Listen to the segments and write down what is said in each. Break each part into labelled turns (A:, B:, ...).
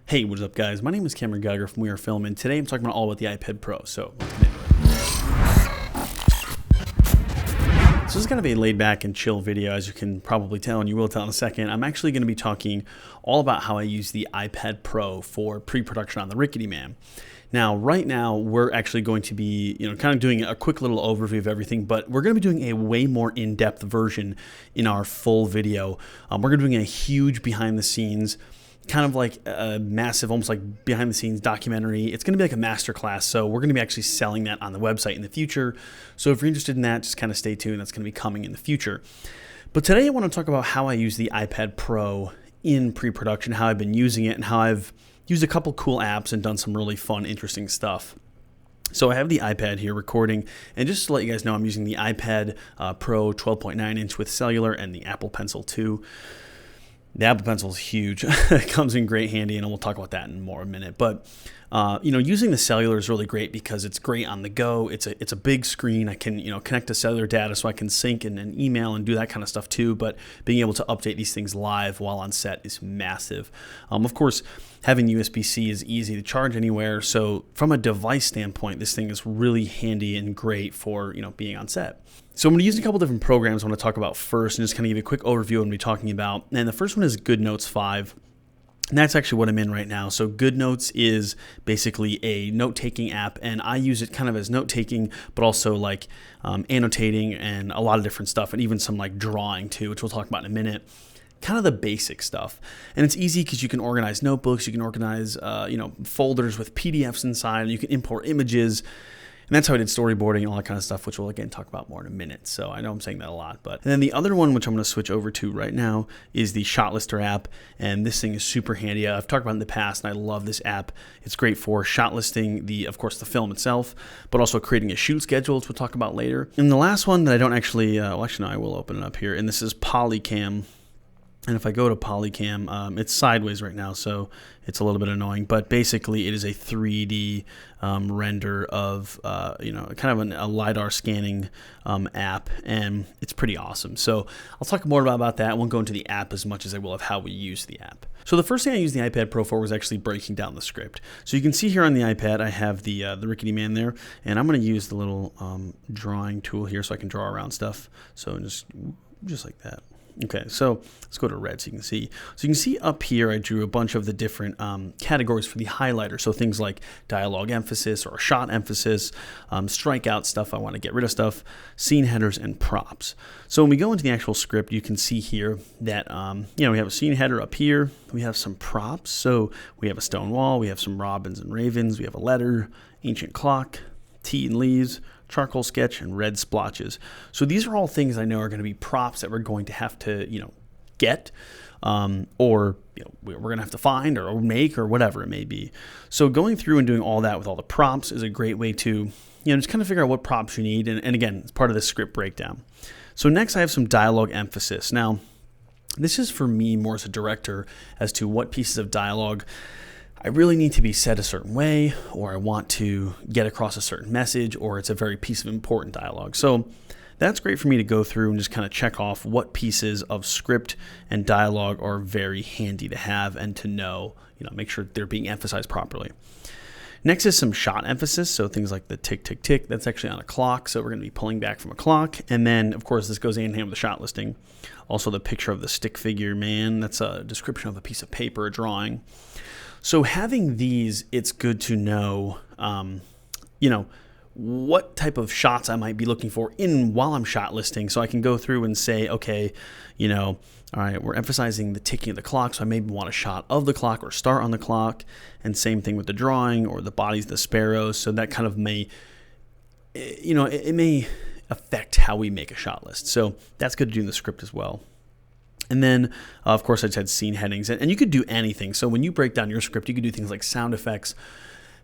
A: Hey, what's up guys? My name is Cameron Geiger from We Are Film, and today I'm talking about all about the iPad Pro, so let's get into it. So this is going to be a laid back and chill video, as you can probably tell, and you will tell in a second. I'm actually going to be talking all about how I use the iPad Pro for pre-production on the Rickety Man. Now, right now, we're actually going to be, kind of doing a quick little overview of everything, but we're going to be doing a way more in-depth version in our full video. We're going to be doing a huge behind the scenes, kind of like a massive, almost like behind the scenes documentary. It's going to be like a masterclass, so we're going to be actually selling that on the website in the future. So if you're interested in that, just kind of stay tuned. That's going to be coming in the future. But today I want to talk about how I use the iPad Pro in pre-production, how I've been using it, and how I've used a couple cool apps and done some really fun, interesting stuff. So I have the iPad here recording, and just to let you guys know, I'm using the iPad Pro 12.9 inch with cellular and the Apple Pencil 2. The Apple Pencil is huge. It comes in great handy, and we'll talk about that in more a minute. But using the cellular is really great because it's great on the go. It's a big screen. I can connect to cellular data, so I can sync and email and do that kind of stuff too. But being able to update these things live while on set is massive. Of course, having USB-C is easy to charge anywhere. So from a device standpoint, this thing is really handy and great for being on set. So I'm going to use a couple different programs I want to talk about first, and just kind of give you a quick overview of what I'm going to be talking about. And the first one is GoodNotes 5. And that's actually what I'm in right now. So GoodNotes is basically a note-taking app, and I use it kind of as note-taking, but also like annotating and a lot of different stuff, and even some like drawing too, which we'll talk about in a minute. Kind of the basic stuff. And it's easy because you can organize notebooks, you can organize folders with PDFs inside, and you can import images. And that's how I did storyboarding and all that kind of stuff, which we'll again talk about more in a minute. So I know I'm saying that a lot. And then the other one, which I'm going to switch over to right now, is the ShotLister app. And this thing is super handy. I've talked about it in the past, and I love this app. It's great for shot listing, of course, the film itself, but also creating a shoot schedule, which we'll talk about later. And the last one that I don't actually, no, I will open it up here. And this is PolyCam. And if I go to PolyCam, it's sideways right now, so it's a little bit annoying. But basically, it is a 3D render of, kind of a LiDAR scanning app, and it's pretty awesome. So I'll talk more about that. I won't go into the app as much as I will of how we use the app. So the first thing I used the iPad Pro for was actually breaking down the script. So you can see here on the iPad, I have the Rickety Man there, and I'm going to use the little drawing tool here so I can draw around stuff. So just like that. Okay, so let's go to red so you can see. So you can see up here I drew a bunch of the different categories for the highlighter. So things like dialogue emphasis or shot emphasis, strikeout stuff, I want to get rid of stuff, scene headers, and props. So when we go into the actual script, you can see here that we have a scene header up here. We have some props. So we have a stone wall, we have some robins and ravens, we have a letter, ancient clock, tea and leaves, charcoal sketch, and red splotches. So these are all things I know are going to be props that we're going to have to, get, or we're going to have to find or make or whatever it may be. So going through and doing all that with all the props is a great way to, just kind of figure out what props you need. And again, it's part of the script breakdown. So next I have some dialogue emphasis. Now, this is for me more as a director as to what pieces of dialogue I really need to be said a certain way, or I want to get across a certain message, or it's a very piece of important dialogue. So that's great for me to go through and just kind of check off what pieces of script and dialogue are very handy to have and to know, make sure they're being emphasized properly. Next is some shot emphasis, so things like the tick, tick, tick, that's actually on a clock, so we're going to be pulling back from a clock. And then, of course, this goes hand in hand with the shot listing. Also the picture of the stick figure man, that's a description of a piece of paper, a drawing. So having these, it's good to know, what type of shots I might be looking for while I'm shot listing. So I can go through and say, okay, all right, we're emphasizing the ticking of the clock, so I maybe want a shot of the clock or start on the clock. And same thing with the drawing or the bodies of the sparrows. So that kind of may, it may affect how we make a shot list. So that's good to do in the script as well. And then, of course, I just had scene headings. And you could do anything. So when you break down your script, you could do things like sound effects,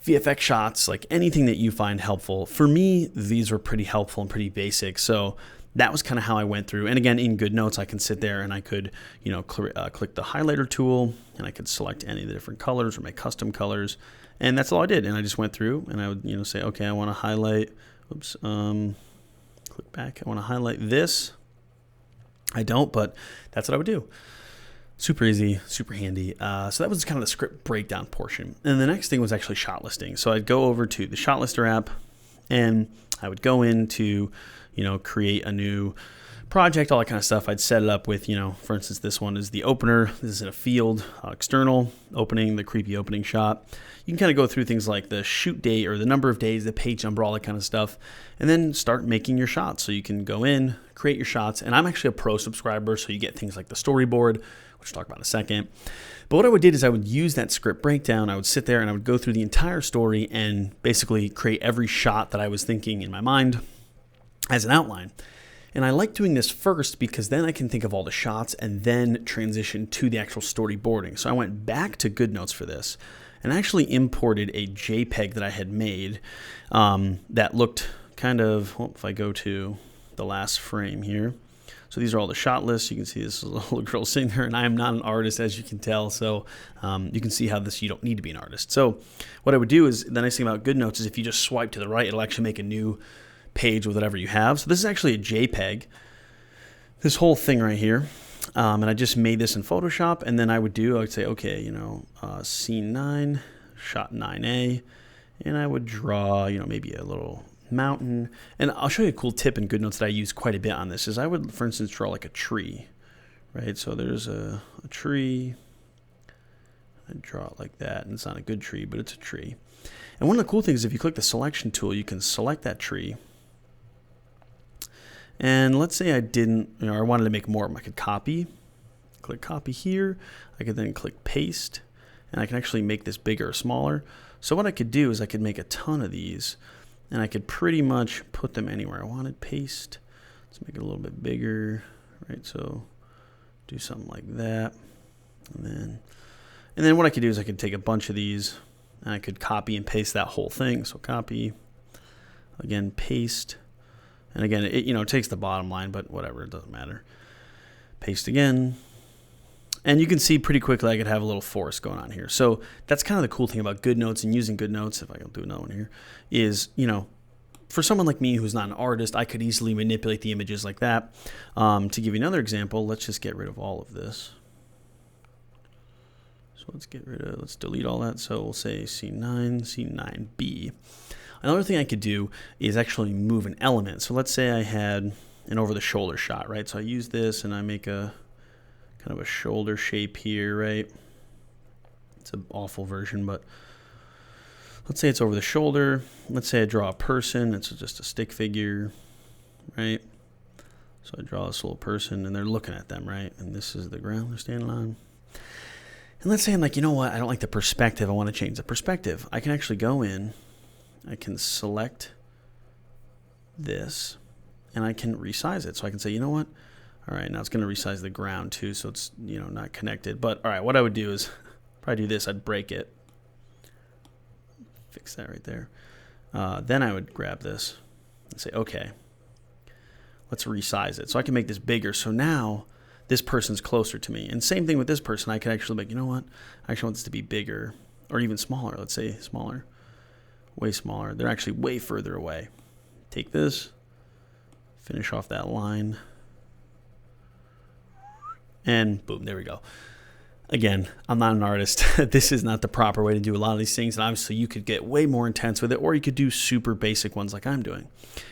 A: VFX shots, like anything that you find helpful. For me, these were pretty helpful and pretty basic. So that was kind of how I went through. And again, in GoodNotes, I can sit there and I could, click the highlighter tool, and I could select any of the different colors or make custom colors. And that's all I did. And I just went through and I would, say, okay, I want to highlight, click back. I want to highlight this. I don't, but that's what I would do. Super easy, super handy. So that was kind of the script breakdown portion. And the next thing was actually shot listing. So I'd go over to the ShotLister app and I would go into, create a new project, all that kind of stuff. I'd set it up with, for instance, this one is the opener. This is in a field, external opening, the creepy opening shot. You can kind of go through things like the shoot date or the number of days, the page number, all that kind of stuff, and then start making your shots. So you can go in, create your shots, and I'm actually a pro subscriber, so you get things like the storyboard, which I'll talk about in a second. But what I would do is I would use that script breakdown. I would sit there and I would go through the entire story and basically create every shot that I was thinking in my mind as an outline. And I like doing this first because then I can think of all the shots and then transition to the actual storyboarding. So I went back to GoodNotes for this and actually imported a JPEG that I had made that looked kind of, well, if I go to the last frame here. So these are all the shot lists. You can see this little girl sitting there, and I am not an artist, as you can tell. So you can see how you don't need to be an artist. So what I would do is, the nice thing about GoodNotes is if you just swipe to the right, it'll actually make a new page with whatever you have. So this is actually a JPEG, this whole thing right here. And I just made this in Photoshop, and then I would say, okay, scene 9, shot 9A, and I would draw, maybe a little mountain. And I'll show you a cool tip in GoodNotes that I use quite a bit on this, is I would, for instance, draw like a tree, right? So there's a tree. I draw it like that, and it's not a good tree, but it's a tree. And one of the cool things is if you click the selection tool, you can select that tree. And let's say I didn't, I wanted to make more of them. I could copy, click copy here. I could then click paste, and I can actually make this bigger or smaller. So what I could do is I could make a ton of these, and I could pretty much put them anywhere I wanted. Paste, let's make it a little bit bigger, right? So do something like that. And then what I could do is I could take a bunch of these, and I could copy and paste that whole thing. So copy, again, paste. And again, it takes the bottom line, but whatever, it doesn't matter. Paste again. And you can see pretty quickly I could have a little forest going on here. So that's kind of the cool thing about GoodNotes and using GoodNotes, if I can do another one here, is, for someone like me who's not an artist, I could easily manipulate the images like that. To give you another example, let's just get rid of all of this. So let's delete all that. So we'll say scene 9, scene 9B. Another thing I could do is actually move an element. So let's say I had an over-the-shoulder shot, right? So I use this and I make a kind of a shoulder shape here, right? It's an awful version, but let's say it's over the shoulder. Let's say I draw a person. It's just a stick figure, right? So I draw this little person and they're looking at them, right? And this is the ground they're standing on. And let's say I'm like, you know what? I don't like the perspective. I want to change the perspective. I can actually go in. I can select this and I can resize it. So I can say, you know what? All right, now it's going to resize the ground too, so it's not connected. But all right, what I would do is probably do this. I'd break it. Fix that right there. Then I would grab this and say, okay, let's resize it. So I can make this bigger. So now this person's closer to me. And same thing with this person. I could actually make, you know what? I actually want this to be bigger or even smaller. Let's say smaller. Way smaller. They're actually way further away. Take this, finish off that line, and boom, there we go. Again, I'm not an artist. This is not the proper way to do a lot of these things. And obviously you could get way more intense with it, or you could do super basic ones like I'm doing.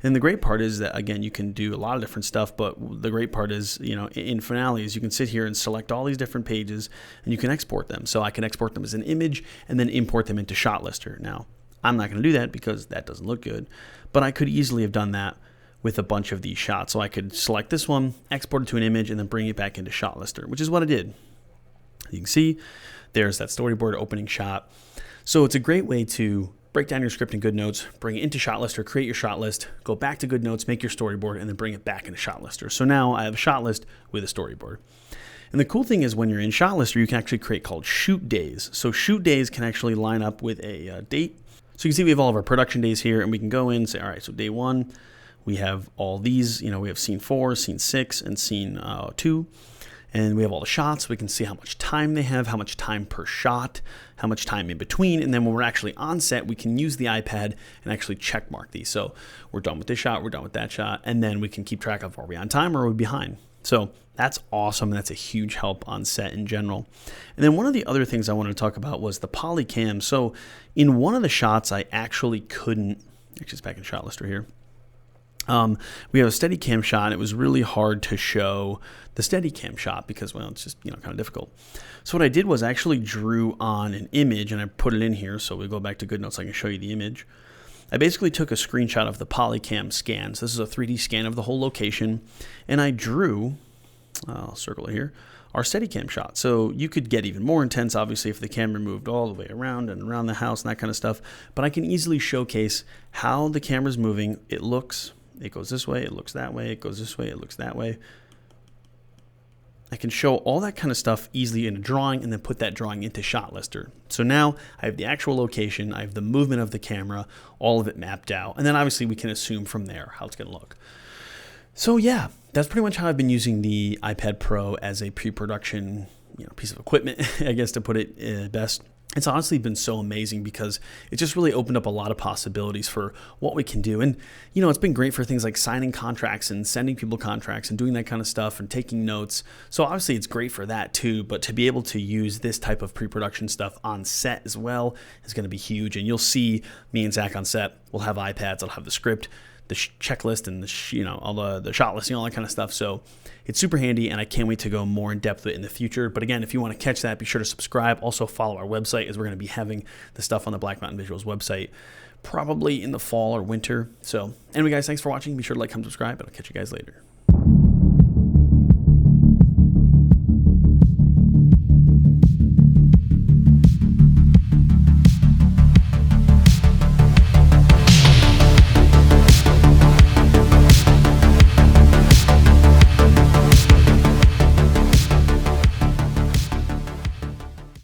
A: And the great part is that, again, you can do a lot of different stuff, but the great part is, in Finale is you can sit here and select all these different pages and you can export them. So I can export them as an image and then import them into ShotLister. Now, I'm not going to do that because that doesn't look good, but I could easily have done that with a bunch of these shots. So I could select this one, export it to an image, and then bring it back into ShotLister, which is what I did. You can see there's that storyboard opening shot. So it's a great way to break down your script in GoodNotes, bring it into ShotLister, create your shot list, go back to GoodNotes, make your storyboard, and then bring it back into ShotLister. So now I have a shot list with a storyboard. And the cool thing is when you're in ShotLister, you can actually create called shoot days. So shoot days can actually line up with a date. So you can see we have all of our production days here, and we can go in and say, all right, so day 1, we have all these, we have scene 4, scene 6, and scene 2. And we have all the shots. We can see how much time they have, how much time per shot, how much time in between. And then when we're actually on set, we can use the iPad and actually check mark these. So we're done with this shot, we're done with that shot. And then we can keep track of, are we on time or are we behind? So That's awesome. That's a huge help on set in general. And then one of the other things I wanted to talk about was the PolyCam. So in one of the shots, I actually couldn't, actually it's back in ShotLister here. We have a Steadicam shot, and it was really hard to show the Steadicam shot because, well, it's just, you know, kind of difficult. So what I did was I actually drew on an image, and I put it in here. So we go back to GoodNotes, I can show you the image. I basically took a screenshot of the PolyCam scan. So this is a 3D scan of the whole location, and I drew, I'll circle it here, our Steadicam shot. So you could get even more intense, obviously, if the camera moved all the way around and around the house and that kind of stuff. But I can easily showcase how the camera's moving. It looks, it goes this way, it looks that way, it goes this way, it looks that way. I can show all that kind of stuff easily in a drawing and then put that drawing into ShotLister. So now I have the actual location, I have the movement of the camera, all of it mapped out. And then obviously we can assume from there how it's going to look. So yeah, that's pretty much how I've been using the iPad Pro as a pre-production, you know, piece of equipment, I guess, to put it best. It's honestly been so amazing because it just really opened up a lot of possibilities for what we can do. And, you know, it's been great for things like signing contracts and sending people contracts and doing that kind of stuff and taking notes. So obviously it's great for that too, but to be able to use this type of pre-production stuff on set as well is going to be huge. And you'll see me and Zach on set. We'll have iPads, I'll have the script, the checklist, and the you know, all the shot listing, all that kind of stuff. So it's super handy, and I can't wait to go more in depth with it in the future. But again, if you want to catch that, be sure to subscribe. Also follow our website, as we're going to be having the stuff on the Black Mountain Visuals website probably in the fall or winter. So anyway, guys, thanks for watching. Be sure to like, comment, subscribe, and I'll catch you guys later.